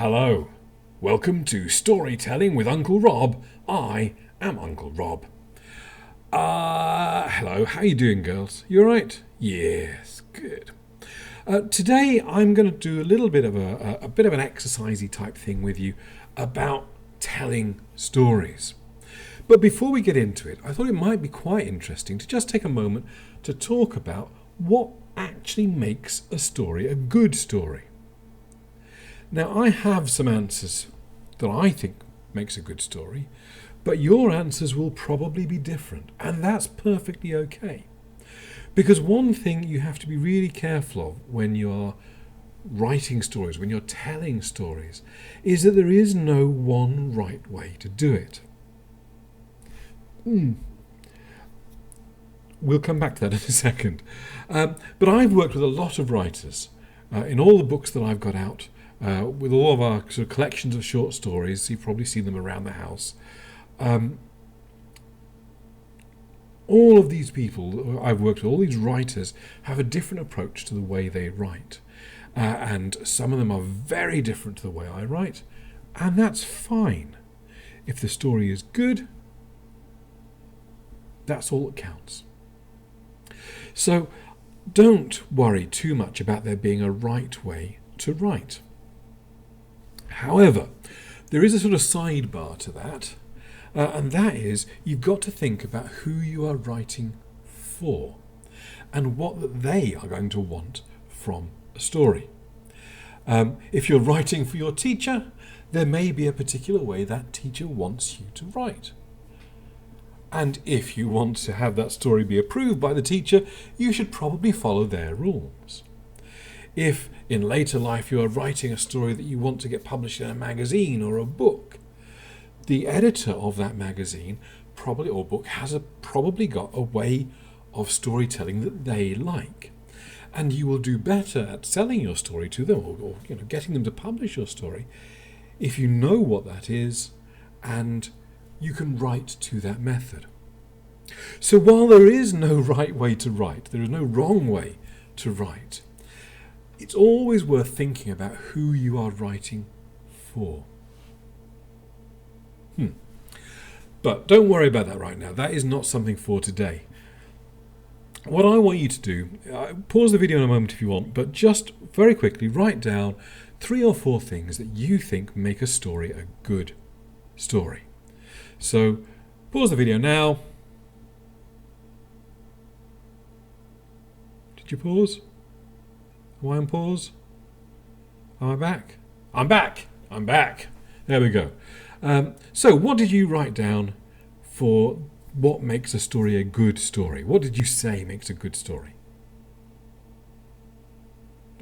Hello. Welcome to Storytelling with Uncle Rob. I am Uncle Rob. Hello. How you doing, girls? You alright? Yes, good. Today I'm going to do a little bit of a bit of an exercisey type thing with you about telling stories. But before we get into it, I thought it might be quite interesting to just take a moment to talk about what actually makes a story a good story. Now, I have some answers that I think makes a good story, but your answers will probably be different, and that's perfectly okay. Because one thing you have to be really careful of when you're writing stories, when you're telling stories, is that there is no one right way to do it. We'll come back to that in a second. But I've worked with a lot of writers in all the books that I've got out, with all of our sort of collections of short stories. You've probably seen them around the house. All of these people I've worked with, all these writers, have a different approach to the way they write. And some of them are very different to the way I write. And that's fine. If the story is good, that's all that counts. So don't worry too much about there being a right way to write. However, there is a sort of sidebar to that, and that is you've got to think about who you are writing for and what they are going to want from a story. If you're writing for your teacher, there may be a particular way that teacher wants you to write. And if you want to have that story be approved by the teacher, you should probably follow their rules. If in later life you are writing a story that you want to get published in a magazine or a book, the editor of that magazine or book has probably got a way of storytelling that they like. And you will do better at selling your story to them or getting them to publish your story if you know what that is and you can write to that method. So while there is no right way to write, there is no wrong way to write, it's always worth thinking about who you are writing for. But don't worry about that right now. That is not something for today. What I want you to do, pause the video in a moment if you want, but just very quickly write down 3 or 4 things that you think make a story a good story. So pause the video now. Did you pause? Am I on pause? Am I back? I'm back. I'm back. There we go. So what did you write down for what makes a story a good story? What did you say makes a good story?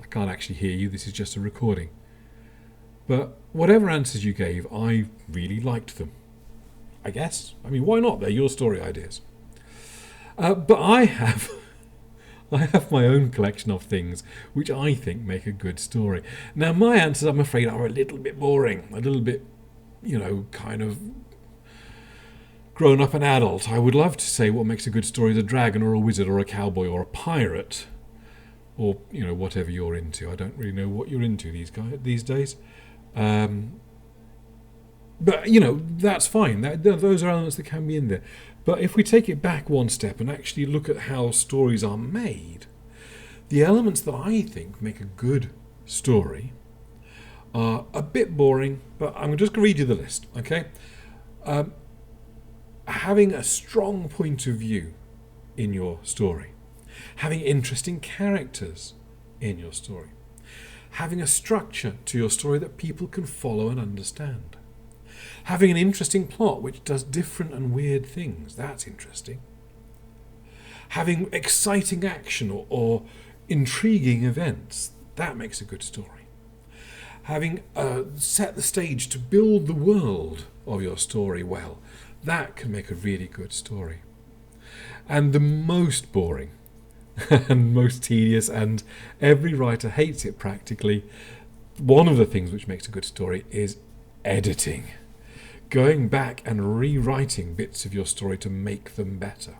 I can't actually hear you. This is just a recording. But whatever answers you gave, I really liked them. I guess. I mean, why not? They're your story ideas. But I have my own collection of things which I think make a good story. Now, my answers, I'm afraid, are a little bit boring, a little bit, kind of grown up and adult. I would love to say what makes a good story is a dragon or a wizard or a cowboy or a pirate or, whatever you're into. I don't really know what you're into these days. But, that's fine. Those are elements that can be in there. But if we take it back one step and actually look at how stories are made, the elements that I think make a good story are a bit boring, but I'm just going to read you the list, okay? Having a strong point of view in your story. Having interesting characters in your story. Having a structure to your story that people can follow and understand. Having an interesting plot which does different and weird things. That's interesting. Having exciting action or intriguing events. That makes a good story. Having set the stage to build the world of your story well. That can make a really good story. And the most boring and most tedious, and every writer hates it practically, one of the things which makes a good story is editing. Going back and rewriting bits of your story to make them better.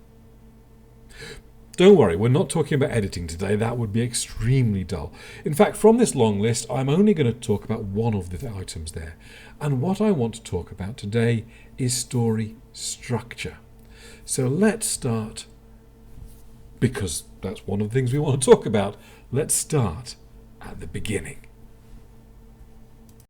Don't worry, we're not talking about editing today. That would be extremely dull. In fact, from this long list, I'm only going to talk about one of the items there. And what I want to talk about today is story structure. So let's start, because that's one of the things we want to talk about. Let's start at the beginning.